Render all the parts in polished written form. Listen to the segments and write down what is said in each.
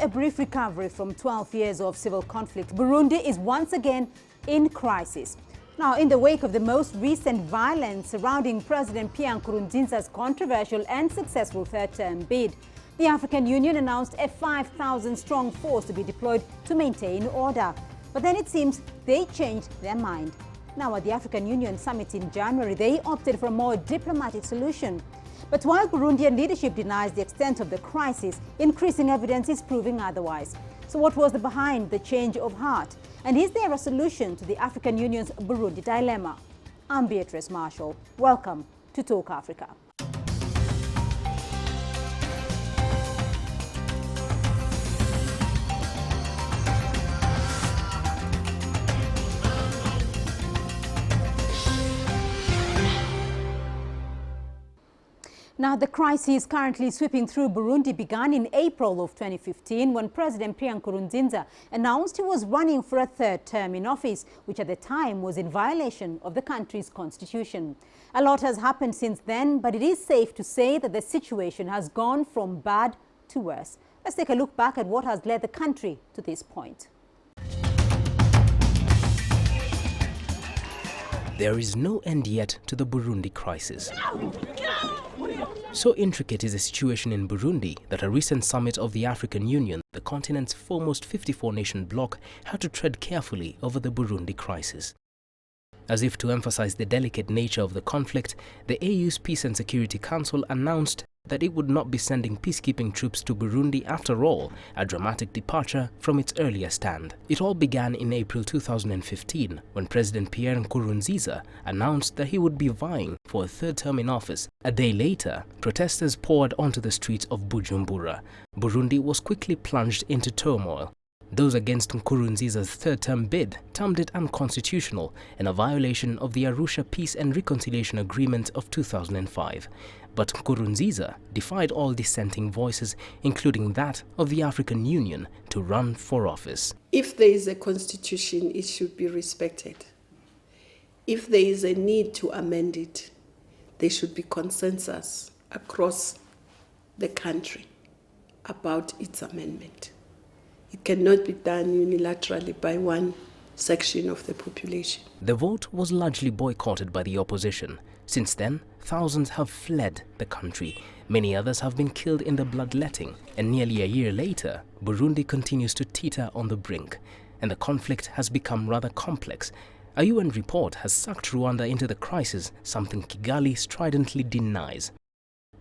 a brief recovery from 12 years of civil conflict, Burundi is once again in crisis. Now, in the wake of the most recent violence surrounding President Pierre Nkurunziza's controversial and successful third-term bid, the African Union announced a 5,000-strong force to be deployed to maintain order. But then it seems they changed their mind. Now, at the African Union summit in January, they opted for a more diplomatic solution. But while Burundian leadership denies the extent of the crisis, increasing evidence is proving otherwise. So what was behind the change of heart? And is there a solution to the African Union's Burundi dilemma? I'm Beatrice Marshall. Welcome to Talk Africa. Now, the crisis currently sweeping through Burundi began in April of 2015 when President Pierre Nkurunziza announced he was running for a third term in office, which at the time was in violation of the country's constitution. A lot has happened since then, but it is safe to say that the situation has gone from bad to worse. Let's take a look back at what has led the country to this point. There is no end yet to the Burundi crisis. So intricate is the situation in Burundi that a recent summit of the African Union, the continent's foremost 54-nation bloc, had to tread carefully over the Burundi crisis. As if to emphasize the delicate nature of the conflict, the AU's Peace and Security Council announced that it would not be sending peacekeeping troops to Burundi after all, a dramatic departure from its earlier stand. It all began in April 2015 when President Pierre Nkurunziza announced that he would be vying for a third term in office. A day later, protesters poured onto the streets of Bujumbura. Burundi was quickly plunged into turmoil. Those against Nkurunziza's third-term bid termed it unconstitutional and a violation of the Arusha Peace and Reconciliation Agreement of 2005. But Nkurunziza defied all dissenting voices, including that of the African Union, to run for office. If there is a constitution, it should be respected. If there is a need to amend it, there should be consensus across the country about its amendment. It cannot be done unilaterally by one section of the population. The vote was largely boycotted by the opposition. Since then, thousands have fled the country. Many others have been killed in the bloodletting. And nearly a year later, Burundi continues to teeter on the brink. And the conflict has become rather complex. A UN report has sucked Rwanda into the crisis, something Kigali stridently denies.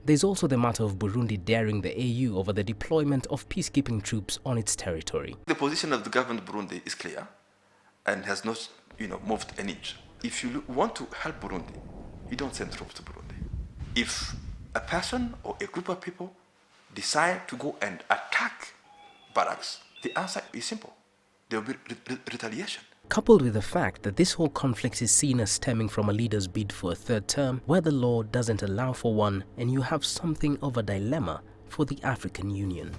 There's also the matter of Burundi daring the AU over the deployment of peacekeeping troops on its territory. The position of the government of Burundi is clear and has not, moved an inch. If you want to help Burundi, you don't send troops to Burundi. If a person or a group of people decide to go and attack barracks, the answer is simple. There will be retaliation. Coupled with the fact that this whole conflict is seen as stemming from a leader's bid for a third term, where the law doesn't allow for one, and you have something of a dilemma for the African Union.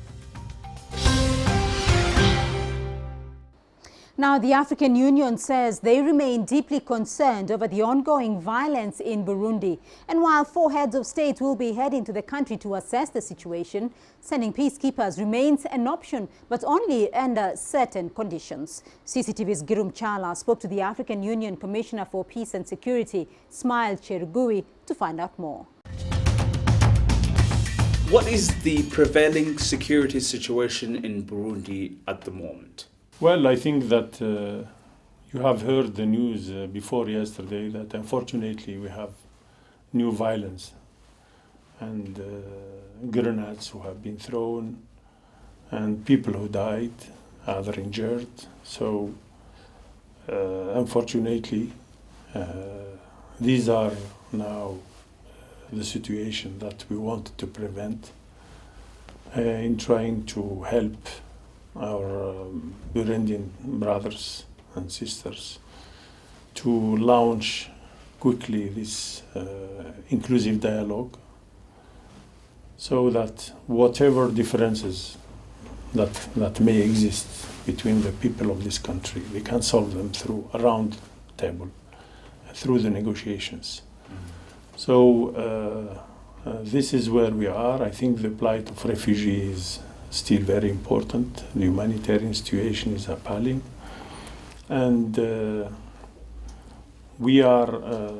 Now, the African Union says they remain deeply concerned over the ongoing violence in Burundi. And while 4 heads of state will be heading to the country to assess the situation, sending peacekeepers remains an option, but only under certain conditions. CCTV's Girum Chala spoke to the African Union Commissioner for Peace and Security, Smile Cherugui, to find out more. What is the prevailing security situation in Burundi at the moment? Well, I think that you have heard the news before yesterday that unfortunately we have new violence and grenades who have been thrown and people who died, other injured. So unfortunately, these are now the situation that we wanted to prevent in trying to help our Burundian brothers and sisters to launch quickly this inclusive dialogue so that whatever differences that may exist between the people of this country, we can solve them through a round table, through the negotiations. So this is where we are. I think the plight of refugees still very important. The humanitarian situation is appalling. And we are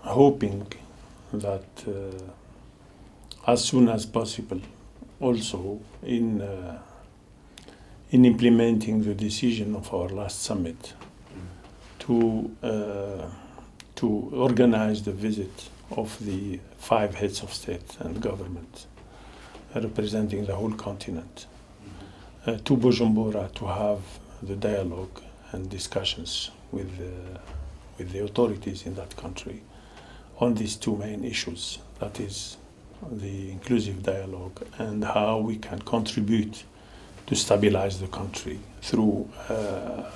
hoping that as soon as possible, also in implementing the decision of our last summit to organize the visit of the 5 heads of state and government representing the whole continent to Bujumbura to have the dialogue and discussions with the authorities in that country on these 2 main issues, that is the inclusive dialogue and how we can contribute to stabilize the country through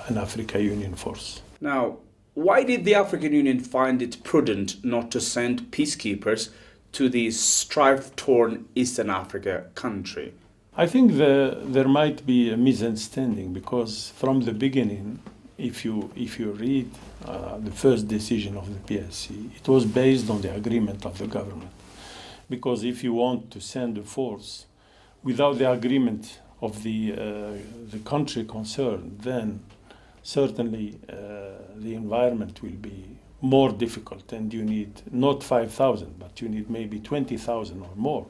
an African Union force. Now, why did the African Union find it prudent not to send peacekeepers to the strife-torn Eastern Africa country? I think there might be a misunderstanding, because from the beginning, if you read the first decision of the PSC, it was based on the agreement of the government. Because if you want to send a force without the agreement of the country concerned, then certainly the environment will be more difficult, and you need not 5,000, but you need maybe 20,000 or more.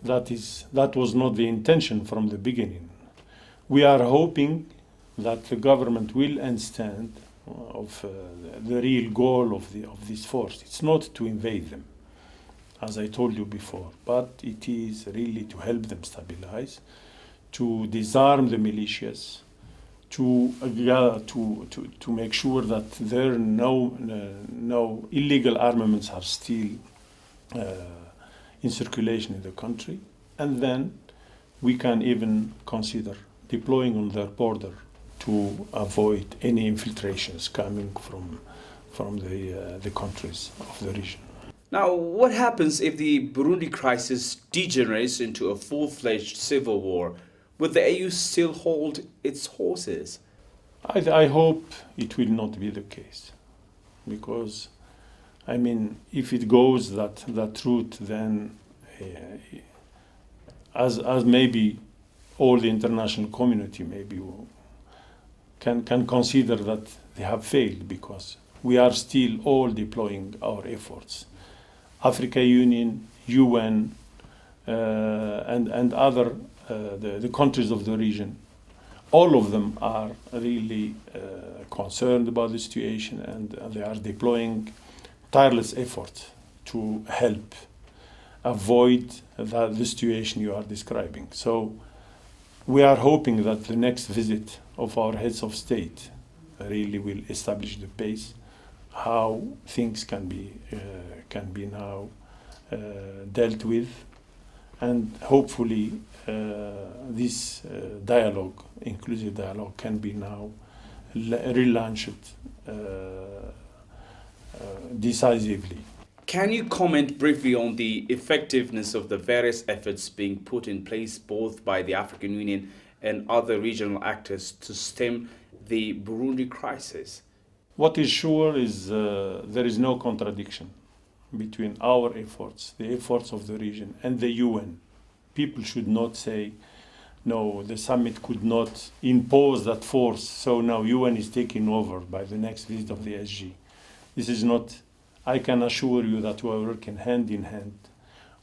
That was not the intention from the beginning. We are hoping that the government will understand of the real goal of this force. It's not to invade them, as I told you before, but it is really to help them stabilize, to disarm the militias, to make sure that there no illegal armaments are still in circulation in the country, and then we can even consider deploying on their border to avoid any infiltrations coming from the countries of the region. Now, what happens if the Burundi crisis degenerates into a full-fledged civil war? Would the AU still hold its horses? I hope it will not be the case, because, I mean, if it goes that route, then as maybe all the international community maybe can consider that they have failed, because we are still all deploying our efforts. African Union, UN, and other the countries of the region, all of them are really concerned about the situation, and they are deploying tireless efforts to help avoid the situation you are describing. So we are hoping that the next visit of our heads of state really will establish the pace, how things can be now dealt with, and hopefully this dialogue, inclusive dialogue, can be now relaunched decisively. Can you comment briefly on the effectiveness of the various efforts being put in place both by the African Union and other regional actors to stem the Burundi crisis? What is sure is there is no contradiction between our efforts, the efforts of the region, and the UN. People should not say, no, the summit could not impose that force, so now UN is taking over by the next visit of the SG. This is not. I can assure you that we are working hand in hand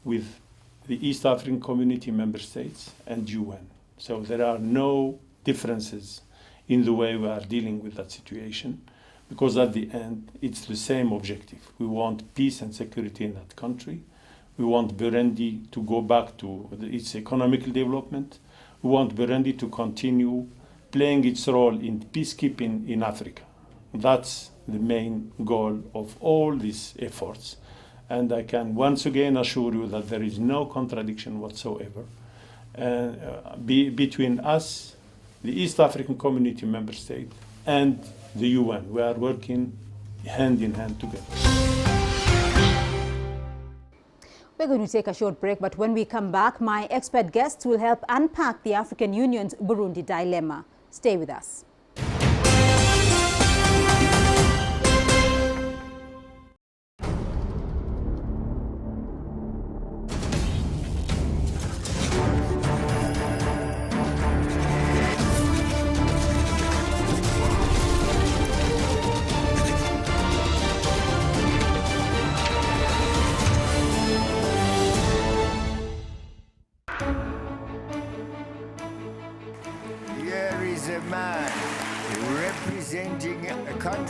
with the East African Community member states and UN. So there are no differences in the way we are dealing with that situation, because at the end, it's the same objective. We want peace and security in that country. We want Burundi to go back to its economic development. We want Burundi to continue playing its role in peacekeeping in Africa. That's the main goal of all these efforts. And I can once again assure you that there is no contradiction whatsoever between us, the East African Community member state, and the UN. We are working hand in hand together. We're going to take a short break, but when we come back, my expert guests will help unpack the African Union's Burundi dilemma. Stay with us.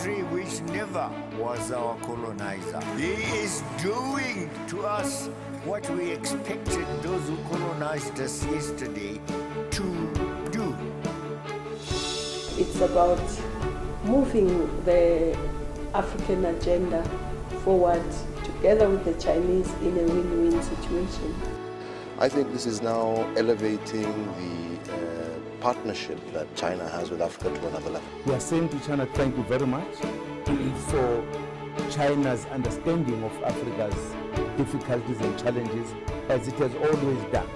country which never was our colonizer. He is doing to us what we expected those who colonized us yesterday to do. It's about moving the African agenda forward together with the Chinese in a win-win situation. I think this is now elevating the partnership that China has with Africa to another level. We are saying to China, thank you very much for China's understanding of Africa's difficulties and challenges, as it has always done.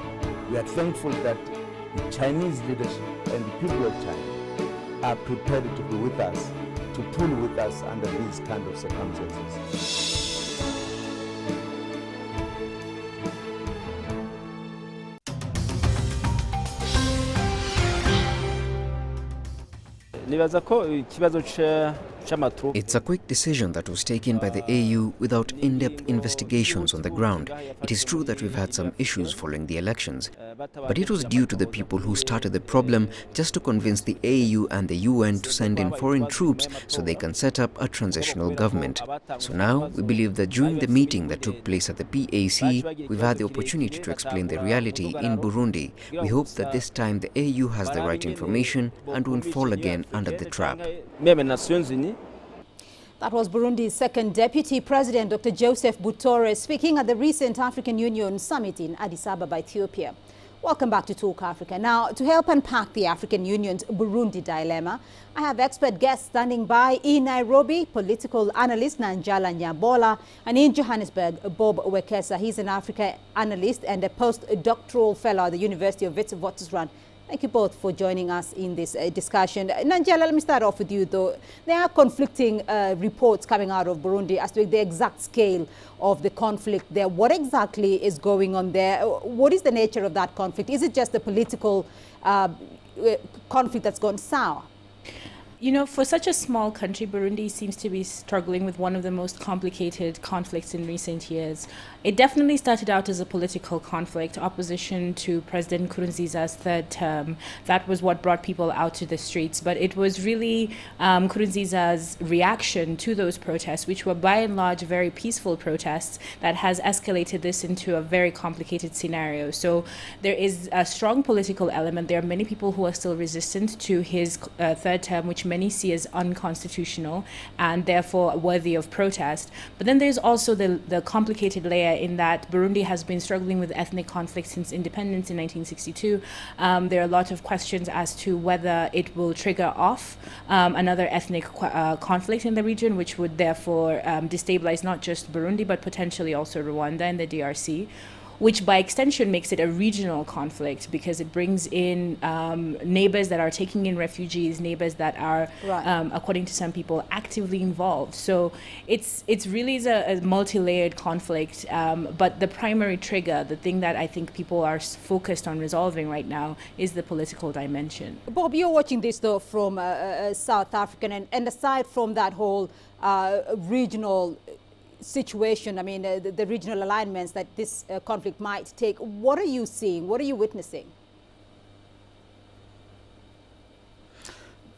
We are thankful that the Chinese leadership and the people of China are prepared to be with us, to pull with us under these kind of circumstances. It's a quick decision that was taken by the AU without in-depth investigations on the ground. It is true that we've had some issues following the elections, but it was due to the people who started the problem just to convince the AU and the UN to send in foreign troops so they can set up a transitional government. So now we believe that during the meeting that took place at the PAC, we've had the opportunity to explain the reality in Burundi. We hope that this time the AU has the right information and won't fall again under the trap. That was Burundi's second deputy president, Dr. Joseph Butore, speaking at the recent African Union summit in Addis Ababa, Ethiopia. Welcome back to Talk Africa. Now, to help unpack the African Union's Burundi dilemma, I have expert guests standing by in Nairobi, political analyst Nanjala Nyabola, and in Johannesburg, Bob Wekesa. He's an Africa analyst and a postdoctoral fellow at the University of Witwatersrand. Thank you both for joining us in this discussion. Nanjala, let me start off with you, though. There are conflicting reports coming out of Burundi as to the exact scale of the conflict there. What exactly is going on there? What is the nature of that conflict? Is it just a political conflict that's gone sour? You know, for such a small country, Burundi seems to be struggling with one of the most complicated conflicts in recent years. It definitely started out as a political conflict, opposition to President Nkurunziza's third term. That was what brought people out to the streets. But it was really Nkurunziza's reaction to those protests, which were by and large very peaceful protests, that has escalated this into a very complicated scenario. So there is a strong political element. There are many people who are still resistant to his third term, which many see as unconstitutional and therefore worthy of protest. But then there's also the complicated layer in that Burundi has been struggling with ethnic conflict since independence in 1962. There are a lot of questions as to whether it will trigger off another ethnic conflict in the region, which would therefore destabilize not just Burundi, but potentially also Rwanda and the DRC, which by extension makes it a regional conflict because it brings in neighbors that are taking in refugees, neighbors that are, according to some people, actively involved. So it's really a multi-layered conflict, but the primary trigger, the thing that I think people are focused on resolving right now, is the political dimension. Bob, you're watching this though from South African, and aside from that whole regional situation, I mean, the regional alignments that this conflict might take, what are you seeing? What are you witnessing?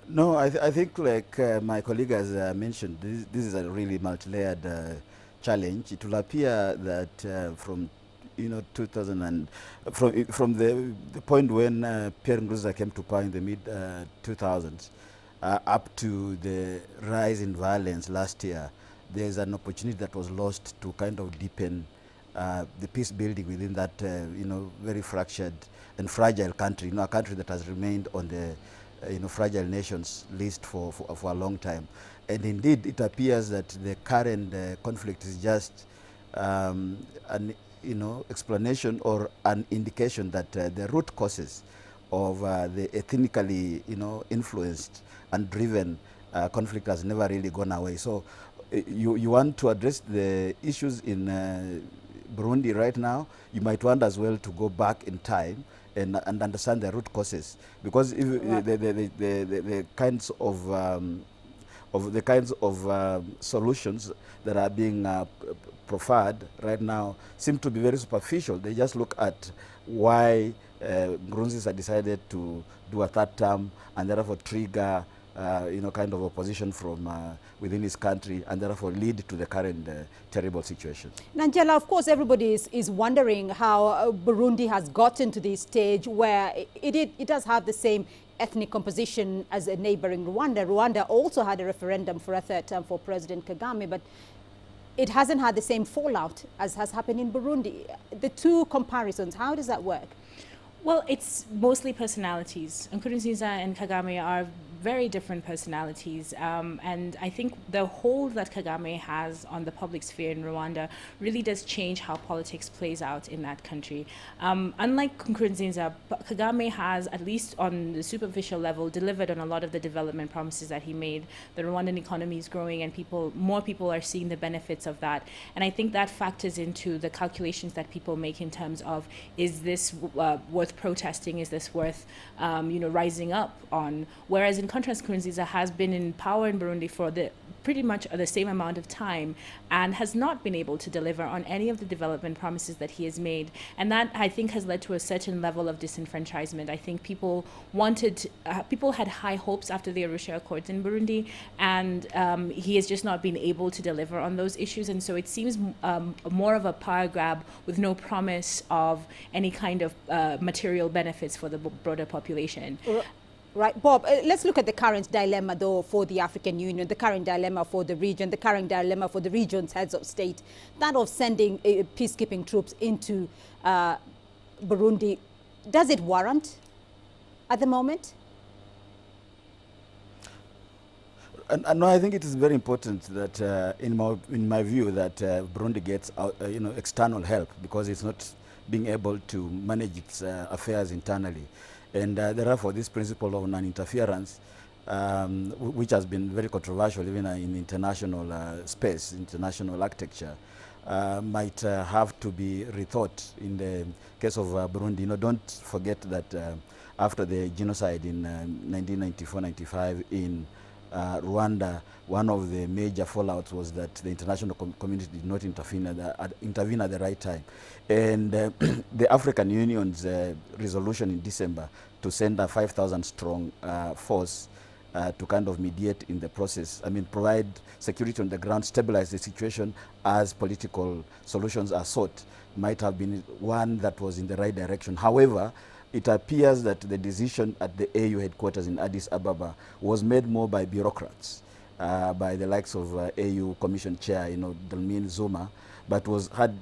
No, I think like my colleague has mentioned, this is a really multi-layered challenge. It will appear that from 2000 and from the point when Pierre Nkurunziza came to power in the mid 2000s up to the rise in violence last year, there's an opportunity that was lost to kind of deepen the peace building within that very fractured and fragile country, a country that has remained on the fragile nations list for a long time. And indeed, it appears that the current conflict is just an explanation or an indication that the root causes of the ethnically influenced and driven conflict has never really gone away. So you want to address the issues in Burundi right now, you might want as well to go back in time and understand the root causes, because if the kinds of solutions that are being proffered right now seem to be very superficial. They just look at why Nkurunziza decided to do a third term and therefore trigger kind of opposition from within his country, and therefore lead to the current terrible situation. Nangela, of course, everybody is wondering how Burundi has gotten to this stage where it does have the same ethnic composition as a neighboring Rwanda. Rwanda also had a referendum for a third term for President Kagame, but it hasn't had the same fallout as has happened in Burundi. The two comparisons, how does that work? Well, it's mostly personalities. Nkurunziza and Kagame are very different personalities, and I think the hold that Kagame has on the public sphere in Rwanda really does change how politics plays out in that country. Unlike Nkurunziza, Kagame has, at least on the superficial level, delivered on a lot of the development promises that he made. The Rwandan economy is growing, and more people are seeing the benefits of that. And I think that factors into the calculations that people make in terms of, is this worth protesting? Is this worth rising up on? Whereas in contrast, Nkurunziza has been in power in Burundi for pretty much the same amount of time and has not been able to deliver on any of the development promises that he has made. And that, I think, has led to a certain level of disenfranchisement. I think people had high hopes after the Arusha Accords in Burundi, and he has just not been able to deliver on those issues. And so it seems more of a power grab with no promise of any kind of material benefits for the broader population. Right, Bob, let's look at the current dilemma, though, for the African Union, the current dilemma for the region, the current dilemma for the region's heads of state, that of sending peacekeeping troops into Burundi. Does it warrant at the moment? No, I think it is very important that, in my view, that Burundi gets external help, because it's not being able to manage its affairs internally. And therefore, this principle of non-interference, which has been very controversial even in international space, international architecture, might have to be rethought in the case of Burundi. Don't forget that after the genocide in 1994-95 in Rwanda, one of the major fallouts was that the international community did not intervene at the right time. And the African Union's resolution in December to send a 5,000 strong force to kind of mediate in the process, provide security on the ground, stabilize the situation as political solutions are sought, might have been one that was in the right direction. However, it appears that the decision at the AU headquarters in Addis Ababa was made more by bureaucrats, by the likes of AU Commission Chair, Dlamini Zuma, but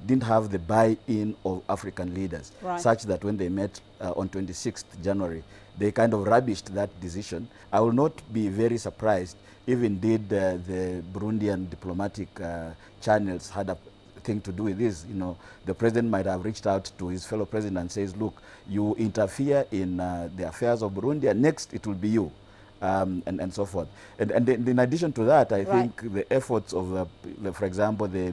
didn't have the buy-in of African leaders, right, such that when they met on 26th January, they kind of rubbished that decision. I will not be very surprised if indeed the Burundian diplomatic channels had a thing to do with this. The president might have reached out to his fellow president and says, look, you interfere in the affairs of Burundi, and next it will be you, and so forth. And in addition to that, I think the efforts of, for example, the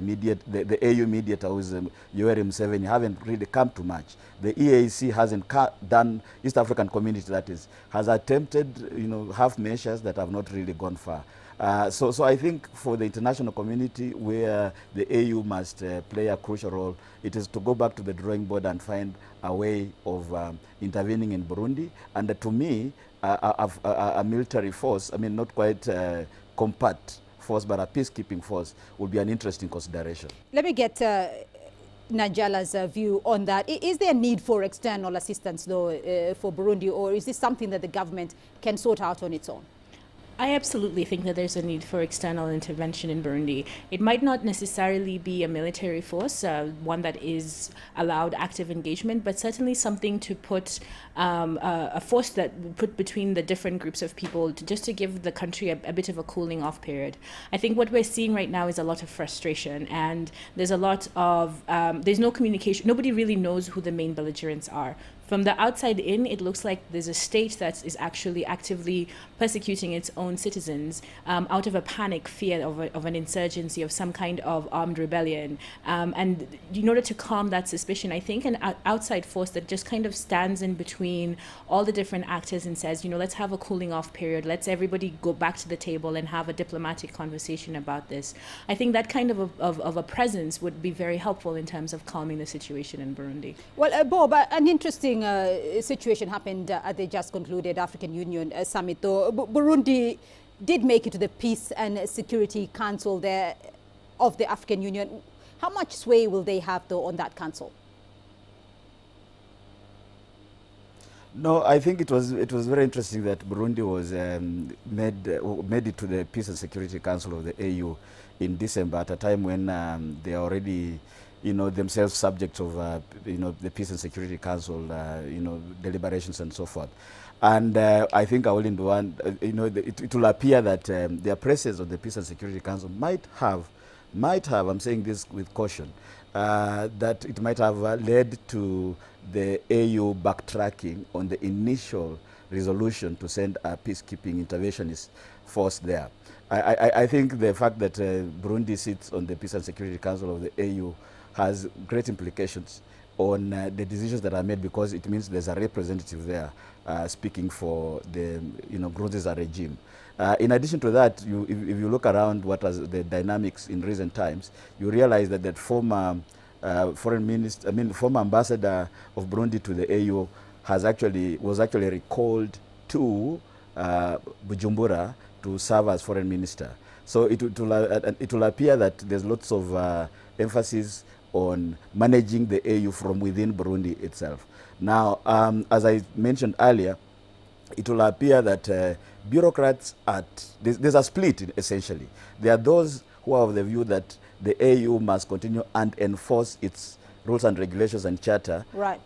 AU mediator, who is Yoweri Museveni, haven't really come to much. The EAC hasn't done, East African Community that is, has attempted, half measures that have not really gone far. So I think for the international community, where the AU must play a crucial role, it is to go back to the drawing board and find a way of intervening in Burundi. And to me, a military force, not quite compact force, but a peacekeeping force would be an interesting consideration. Let me get Najala's view on that. Is there a need for external assistance, though, for Burundi, or is this something that the government can sort out on its own? I absolutely think that there's a need for external intervention in Burundi. It might not necessarily be a military force, one that is allowed active engagement, but certainly something to put a force that put between the different groups of people just to give the country a bit of a cooling off period. I think what we're seeing right now is a lot of frustration, and there's a lot of, there's no communication. Nobody really knows who the main belligerents are. From the outside in, it looks like there's a state that is actually actively persecuting its own citizens out of a panic fear of an insurgency, of some kind of armed rebellion. And in order to calm that suspicion, I think an outside force that just kind of stands in between all the different actors and says, let's have a cooling off period. Let's everybody go back to the table and have a diplomatic conversation about this. I think that kind of a presence would be very helpful in terms of calming the situation in Burundi. Well, Bob, an interesting interesting situation happened at the just concluded African Union summit, though. Burundi did make it to the Peace and Security Council there of the African Union. How much sway will they have, though, on that council? No, I think it was very interesting that Burundi was made it to the Peace and Security Council of the AU in December, at a time when they are already, themselves subject of the Peace and Security Council, deliberations and so forth. And I think it will appear that their presence on the Peace and Security Council might have, I'm saying this with caution, that it might have led to the AU backtracking on the initial resolution to send a peacekeeping interventionist force there. I think the fact that Burundi sits on the Peace and Security Council of the AU has great implications on the decisions that are made, because it means there's a representative there speaking for the Nkurunziza regime. In addition to that, if you look around what are the dynamics in recent times, you realize that that former former ambassador of Burundi to the AU was actually recalled to Bujumbura to serve as foreign minister. So it will appear that there's lots of emphasis on managing the AU from within Burundi itself. Now, as I mentioned earlier, it will appear that bureaucrats there's a split, essentially. There are those who are of the view that the AU must continue and enforce its rules and regulations and charter, right,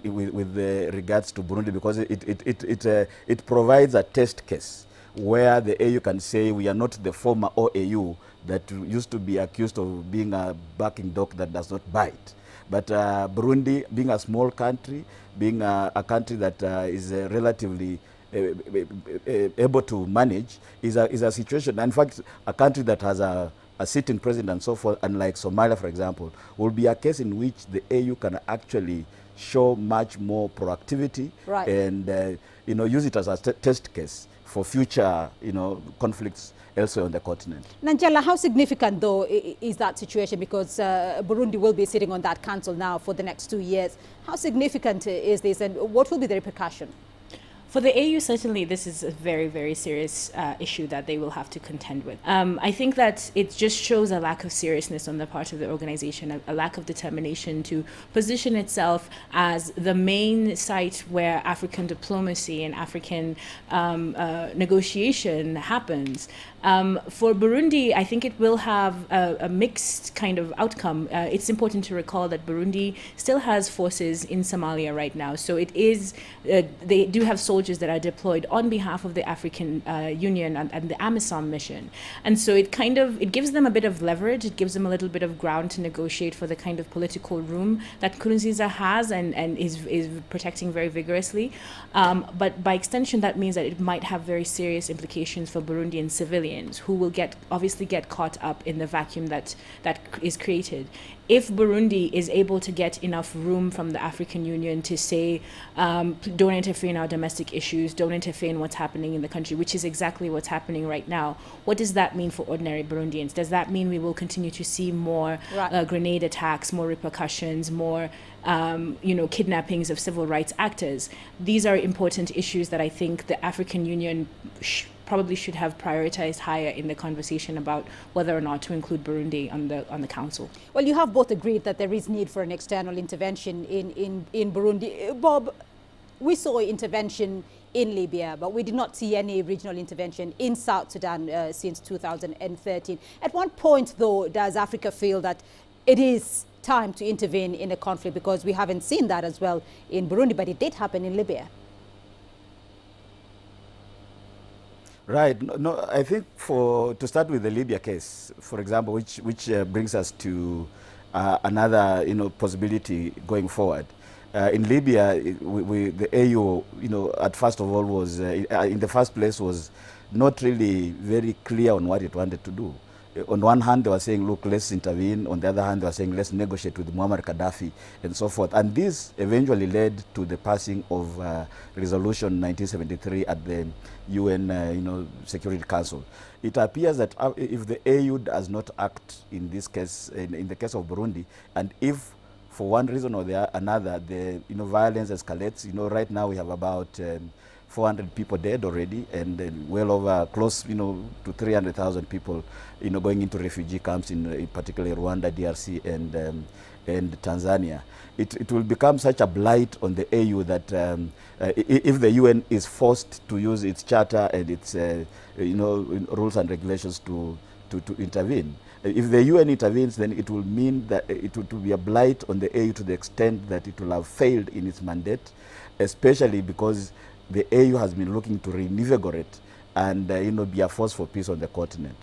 with regards to Burundi, because it provides a test case where the AU can say we are not the former OAU that used to be accused of being a barking dog that does not bite. But Burundi, being a small country, being a country that is relatively able to manage, is a situation. In fact, a country that has a sitting president and so forth, unlike Somalia, for example, will be a case in which the AU can actually show much more proactivity, right, and use it as a test case for future conflicts elsewhere on the continent. Nanjala, how significant, though, is that situation? Because Burundi will be sitting on that council now for the next 2 years. How significant is this, and what will be the repercussion? For the AU, certainly this is a very, very serious issue that they will have to contend with. I think that it just shows a lack of seriousness on the part of the organization, a lack of determination to position itself as the main site where African diplomacy and African negotiation happens. For Burundi, I think it will have a mixed kind of outcome. It's important to recall that Burundi still has forces in Somalia right now. So it is, they do have soldiers that are deployed on behalf of the African Union and the AMISOM mission. And so it gives them a bit of leverage. It gives them a little bit of ground to negotiate for the kind of political room that Nkurunziza has and is protecting very vigorously. But by extension, that means that it might have very serious implications for Burundian civilians, who will obviously get caught up in the vacuum that is created. If Burundi is able to get enough room from the African Union to say, don't interfere in our domestic issues, don't interfere in what's happening in the country, which is exactly what's happening right now, what does that mean for ordinary Burundians? Does that mean we will continue to see more grenade attacks, more repercussions, more kidnappings of civil rights actors? These are important issues that I think the African Union probably should have prioritized higher in the conversation about whether or not to include Burundi on the council. Well, you have both agreed that there is need for an external intervention in Burundi. Bob, we saw intervention in Libya, but we did not see any regional intervention in South Sudan since 2013. At what point, though, does Africa feel that it is time to intervene in a conflict? Because we haven't seen that as well in Burundi, but it did happen in Libya. Right. No, I think to start with the Libya case, for example, which brings us to another possibility going forward. In Libya, the AU, at first of all was in the first place was not really very clear on what it wanted to do. On one hand, they were saying, look, let's intervene. On the other hand, they were saying, let's negotiate with Muammar Gaddafi and so forth. And this eventually led to the passing of Resolution 1973 at the UN Security Council. It appears that if the AU does not act in this case, in the case of Burundi, and if for one reason or another, the violence escalates. Right now we have about 400 people dead already, and well over close, to 300,000 people, going into refugee camps in particularly Rwanda, DRC, and Tanzania. It will become such a blight on the AU that if the UN is forced to use its charter and its rules and regulations to intervene. If the UN intervenes, then it will mean that it will be a blight on the AU to the extent that it will have failed in its mandate, especially because the AU has been looking to reinvigorate and be a force for peace on the continent.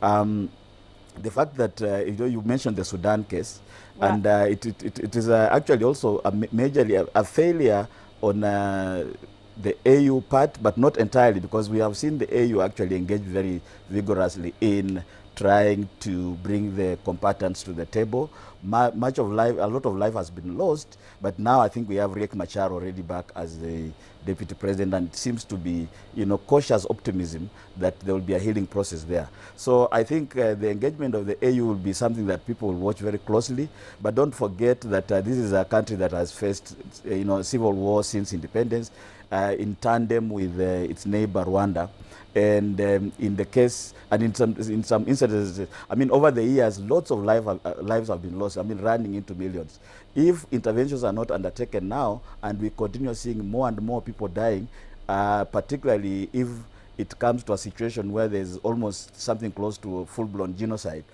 The fact that you mentioned the Sudan case, yeah. And it is actually also majorly a failure on the AU part, but not entirely, because we have seen the AU actually engage very vigorously in trying to bring the combatants to the table. A lot of life has been lost, but now I think we have Riek Machar already back as the deputy president, and it seems to be, cautious optimism that there will be a healing process there. So I think the engagement of the AU will be something that people will watch very closely, but don't forget that this is a country that has faced, civil war since independence, in tandem with its neighbor Rwanda. And in the case, and in some instances, over the years, lots of lives have been lost, running into millions. If interventions are not undertaken now, and we continue seeing more and more people dying, particularly if it comes to a situation where there's almost something close to a full-blown genocide,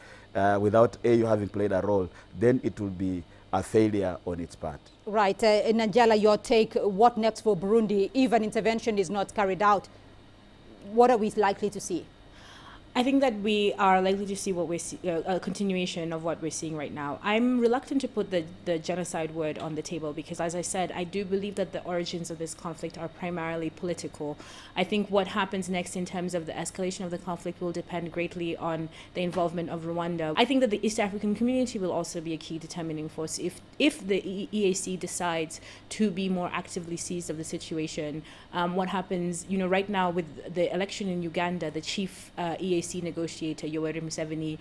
without AU having played a role, then it will be a failure on its part. Right. Nanjala, your take, what next for Burundi if an intervention is not carried out? What are we likely to see? I think that we are likely to see a continuation of what we're seeing right now. I'm reluctant to put the genocide word on the table because, as I said, I do believe that the origins of this conflict are primarily political. I think what happens next in terms of the escalation of the conflict will depend greatly on the involvement of Rwanda. I think that the East African community will also be a key determining force. If the EAC decides to be more actively seized of the situation, what happens, right now with the election in Uganda, the chief EAC negotiator Yoweri Museveni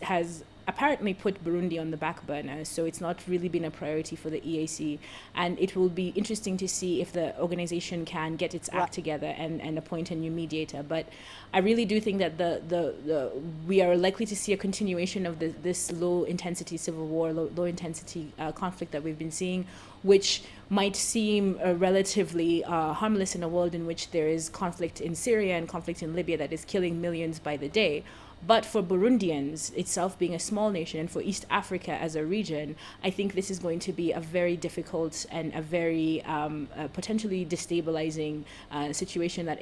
has apparently put Burundi on the back burner, so it's not really been a priority for the EAC, and it will be interesting to see if the organization can get its act together and appoint a new mediator. But I really do think that we are likely to see a continuation of this low-intensity civil war, low-intensity conflict that we've been seeing, which might seem relatively harmless in a world in which there is conflict in Syria and conflict in Libya that is killing millions by the day. But for Burundians, itself being a small nation, and for East Africa as a region, I think this is going to be a very difficult and a very potentially destabilizing situation that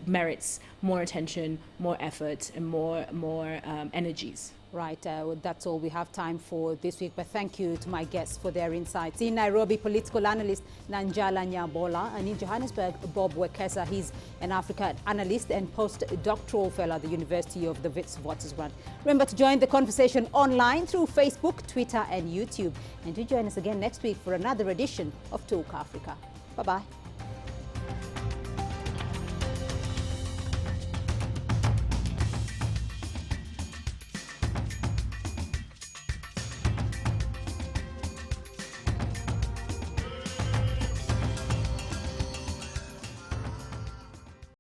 merits more attention, more effort, and more energies. Right, that's all we have time for this week, but thank you to my guests for their insights. In Nairobi, political analyst Nanjala Nyabola, and in Johannesburg, Bob Wekesa. He's an Africa analyst and postdoctoral fellow at the University of the Witwatersrand. Remember to join the conversation online through Facebook, Twitter, and YouTube. And do join us again next week for another edition of Talk Africa. Bye-bye.